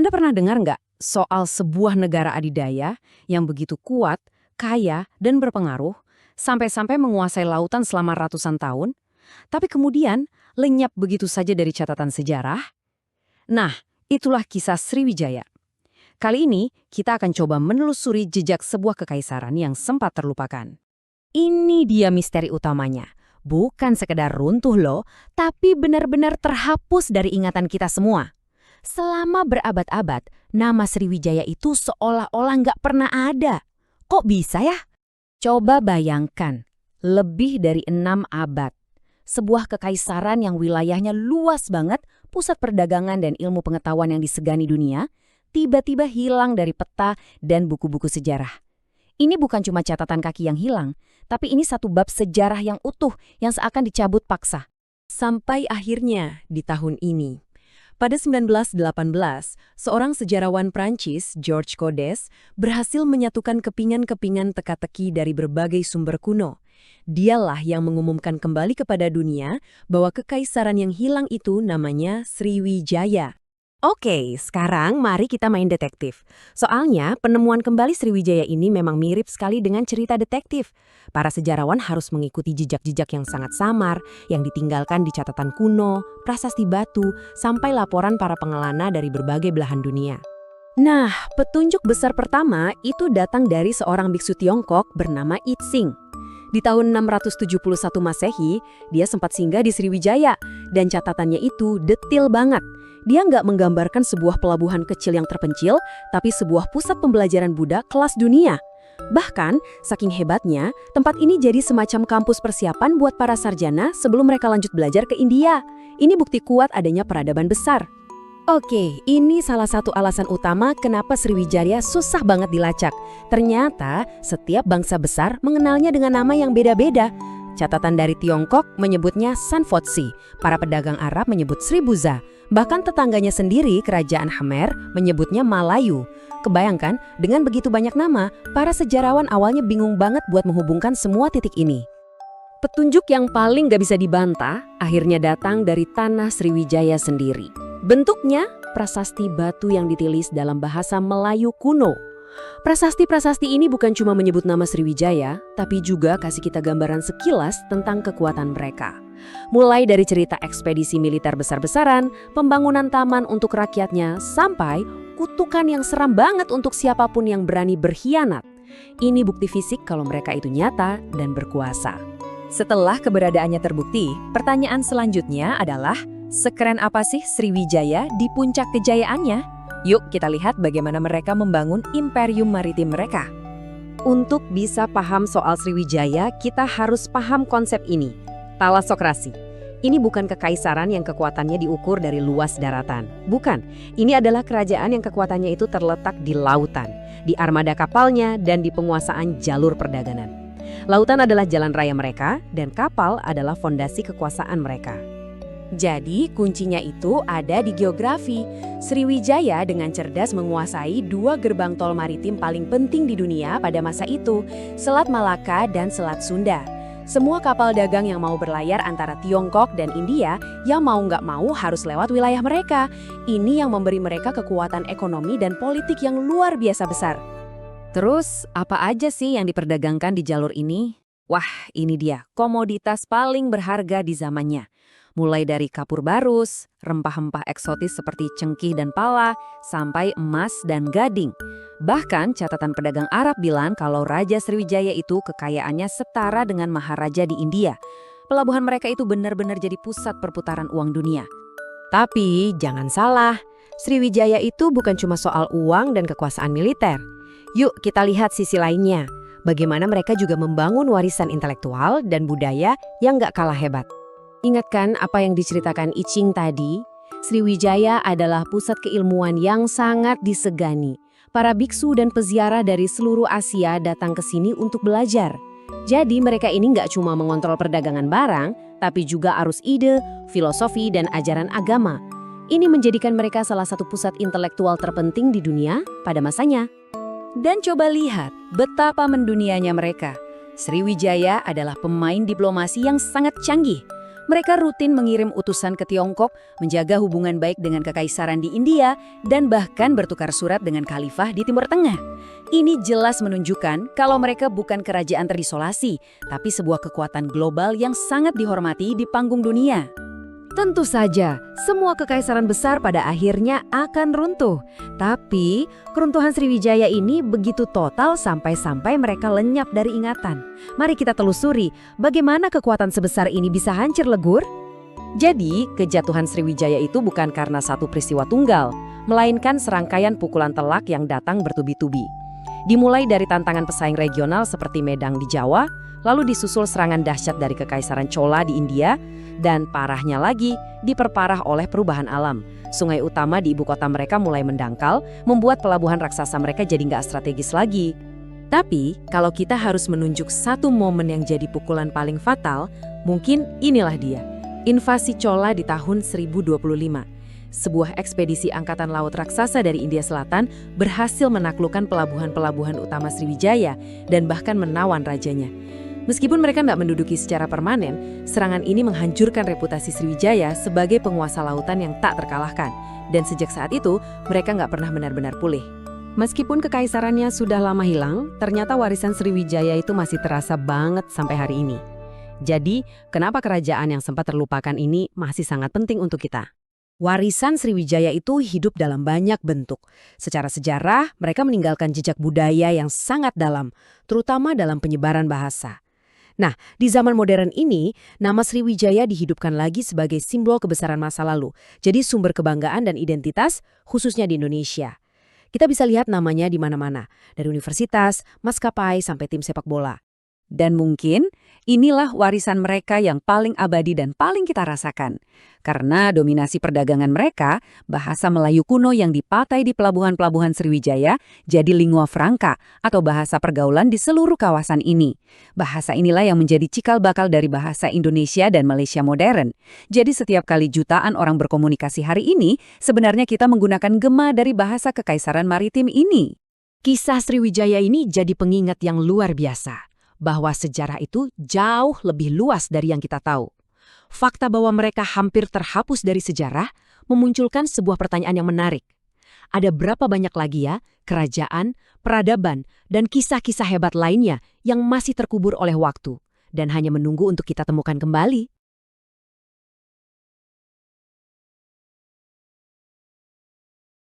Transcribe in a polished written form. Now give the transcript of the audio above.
Anda pernah dengar nggak soal sebuah negara adidaya yang begitu kuat, kaya, dan berpengaruh, sampai-sampai menguasai lautan selama ratusan tahun, tapi kemudian lenyap begitu saja dari catatan sejarah? Nah, itulah kisah Sriwijaya. Kali ini, kita akan coba menelusuri jejak sebuah kekaisaran yang sempat terlupakan. Ini dia misteri utamanya. Bukan sekedar runtuh loh, tapi benar-benar terhapus dari ingatan kita semua. Selama berabad-abad, nama Sriwijaya itu seolah-olah nggak pernah ada. Kok bisa ya? Coba bayangkan, lebih dari 6 abad. Sebuah kekaisaran yang wilayahnya luas banget, pusat perdagangan dan ilmu pengetahuan yang disegani dunia, tiba-tiba hilang dari peta dan buku-buku sejarah. Ini bukan cuma catatan kaki yang hilang, tapi ini satu bab sejarah yang utuh yang seakan dicabut paksa. Sampai akhirnya di tahun ini. Pada 1918, seorang sejarawan Prancis, Georges Codes, berhasil menyatukan kepingan-kepingan teka-teki dari berbagai sumber kuno. Dialah yang mengumumkan kembali kepada dunia bahwa kekaisaran yang hilang itu namanya Sriwijaya. Oke, sekarang mari kita main detektif. Soalnya penemuan kembali Sriwijaya ini memang mirip sekali dengan cerita detektif. Para sejarawan harus mengikuti jejak-jejak yang sangat samar, yang ditinggalkan di catatan kuno, prasasti batu, sampai laporan para pengelana dari berbagai belahan dunia. Nah, petunjuk besar pertama itu datang dari seorang biksu Tiongkok bernama Yi Xing. Di tahun 671 Masehi, dia sempat singgah di Sriwijaya, dan catatannya itu detil banget. Dia nggak menggambarkan sebuah pelabuhan kecil yang terpencil, tapi sebuah pusat pembelajaran Buddha kelas dunia. Bahkan, saking hebatnya, tempat ini jadi semacam kampus persiapan buat para sarjana sebelum mereka lanjut belajar ke India. Ini bukti kuat adanya peradaban besar. Oke, ini salah satu alasan utama kenapa Sriwijaya susah banget dilacak. Ternyata, setiap bangsa besar mengenalnya dengan nama yang beda-beda. Catatan dari Tiongkok menyebutnya Sanfotsi, para pedagang Arab menyebut Sribuza, bahkan tetangganya sendiri, Kerajaan Khmer, menyebutnya Malayu. Kebayangkan, dengan begitu banyak nama, para sejarawan awalnya bingung banget buat menghubungkan semua titik ini. Petunjuk yang paling gak bisa dibantah akhirnya datang dari tanah Sriwijaya sendiri. Bentuknya, prasasti batu yang ditulis dalam bahasa Melayu kuno. Prasasti-prasasti ini bukan cuma menyebut nama Sriwijaya, tapi juga kasih kita gambaran sekilas tentang kekuatan mereka. Mulai dari cerita ekspedisi militer besar-besaran, pembangunan taman untuk rakyatnya, sampai kutukan yang seram banget untuk siapapun yang berani berkhianat. Ini bukti fisik kalau mereka itu nyata dan berkuasa. Setelah keberadaannya terbukti, pertanyaan selanjutnya adalah, sekeren apa sih Sriwijaya di puncak kejayaannya? Yuk kita lihat bagaimana mereka membangun imperium maritim mereka. Untuk bisa paham soal Sriwijaya, kita harus paham konsep ini, thalassokrasi. Ini bukan kekaisaran yang kekuatannya diukur dari luas daratan. Bukan, ini adalah kerajaan yang kekuatannya itu terletak di lautan, di armada kapalnya, dan di penguasaan jalur perdagangan. Lautan adalah jalan raya mereka, dan kapal adalah fondasi kekuasaan mereka. Jadi, kuncinya itu ada di geografi. Sriwijaya dengan cerdas menguasai 2 gerbang tol maritim paling penting di dunia pada masa itu, Selat Malaka dan Selat Sunda. Semua kapal dagang yang mau berlayar antara Tiongkok dan India, yang mau nggak mau harus lewat wilayah mereka. Ini yang memberi mereka kekuatan ekonomi dan politik yang luar biasa besar. Terus, apa aja sih yang diperdagangkan di jalur ini? Wah, ini dia, komoditas paling berharga di zamannya. Mulai dari kapur barus, rempah-rempah eksotis seperti cengkih dan pala, sampai emas dan gading. Bahkan catatan pedagang Arab bilang kalau Raja Sriwijaya itu kekayaannya setara dengan Maharaja di India. Pelabuhan mereka itu benar-benar jadi pusat perputaran uang dunia. Tapi jangan salah, Sriwijaya itu bukan cuma soal uang dan kekuasaan militer. Yuk kita lihat sisi lainnya, bagaimana mereka juga membangun warisan intelektual dan budaya yang gak kalah hebat. Ingatkan apa yang diceritakan Yi Xing tadi? Sriwijaya adalah pusat keilmuan yang sangat disegani. Para biksu dan peziarah dari seluruh Asia datang ke sini untuk belajar. Jadi mereka ini nggak cuma mengontrol perdagangan barang, tapi juga arus ide, filosofi, dan ajaran agama. Ini menjadikan mereka salah satu pusat intelektual terpenting di dunia pada masanya. Dan coba lihat betapa mendunianya mereka. Sriwijaya adalah pemain diplomasi yang sangat canggih. Mereka rutin mengirim utusan ke Tiongkok, menjaga hubungan baik dengan kekaisaran di India, dan bahkan bertukar surat dengan khalifah di Timur Tengah. Ini jelas menunjukkan kalau mereka bukan kerajaan terisolasi, tapi sebuah kekuatan global yang sangat dihormati di panggung dunia. Tentu saja, semua kekaisaran besar pada akhirnya akan runtuh. Tapi, keruntuhan Sriwijaya ini begitu total sampai-sampai mereka lenyap dari ingatan. Mari kita telusuri bagaimana kekuatan sebesar ini bisa hancur lebur. Jadi, kejatuhan Sriwijaya itu bukan karena satu peristiwa tunggal, melainkan serangkaian pukulan telak yang datang bertubi-tubi. Dimulai dari tantangan pesaing regional seperti Medang di Jawa, lalu disusul serangan dahsyat dari Kekaisaran Chola di India, dan parahnya lagi, diperparah oleh perubahan alam. Sungai utama di ibu kota mereka mulai mendangkal, membuat pelabuhan raksasa mereka jadi nggak strategis lagi. Tapi, kalau kita harus menunjuk satu momen yang jadi pukulan paling fatal, mungkin inilah dia. Invasi Chola di tahun 1025. Sebuah ekspedisi angkatan laut raksasa dari India Selatan berhasil menaklukkan pelabuhan-pelabuhan utama Sriwijaya dan bahkan menawan rajanya. Meskipun mereka tidak menduduki secara permanen, serangan ini menghancurkan reputasi Sriwijaya sebagai penguasa lautan yang tak terkalahkan. Dan sejak saat itu, mereka nggak pernah benar-benar pulih. Meskipun kekaisarannya sudah lama hilang, ternyata warisan Sriwijaya itu masih terasa banget sampai hari ini. Jadi, kenapa kerajaan yang sempat terlupakan ini masih sangat penting untuk kita? Warisan Sriwijaya itu hidup dalam banyak bentuk. Secara sejarah, mereka meninggalkan jejak budaya yang sangat dalam, terutama dalam penyebaran bahasa. Nah, di zaman modern ini, nama Sriwijaya dihidupkan lagi sebagai simbol kebesaran masa lalu. Jadi sumber kebanggaan dan identitas, khususnya di Indonesia. Kita bisa lihat namanya di mana-mana, dari universitas, maskapai, sampai tim sepak bola. Dan mungkin inilah warisan mereka yang paling abadi dan paling kita rasakan. Karena dominasi perdagangan mereka, bahasa Melayu kuno yang dipakai di pelabuhan-pelabuhan Sriwijaya jadi lingua franca atau bahasa pergaulan di seluruh kawasan ini. Bahasa inilah yang menjadi cikal bakal dari bahasa Indonesia dan Malaysia modern. Jadi setiap kali jutaan orang berkomunikasi hari ini, sebenarnya kita menggunakan gema dari bahasa kekaisaran maritim ini. Kisah Sriwijaya ini jadi pengingat yang luar biasa. Bahwa sejarah itu jauh lebih luas dari yang kita tahu. Fakta bahwa mereka hampir terhapus dari sejarah memunculkan sebuah pertanyaan yang menarik. Ada berapa banyak lagi ya kerajaan, peradaban, dan kisah-kisah hebat lainnya yang masih terkubur oleh waktu dan hanya menunggu untuk kita temukan kembali?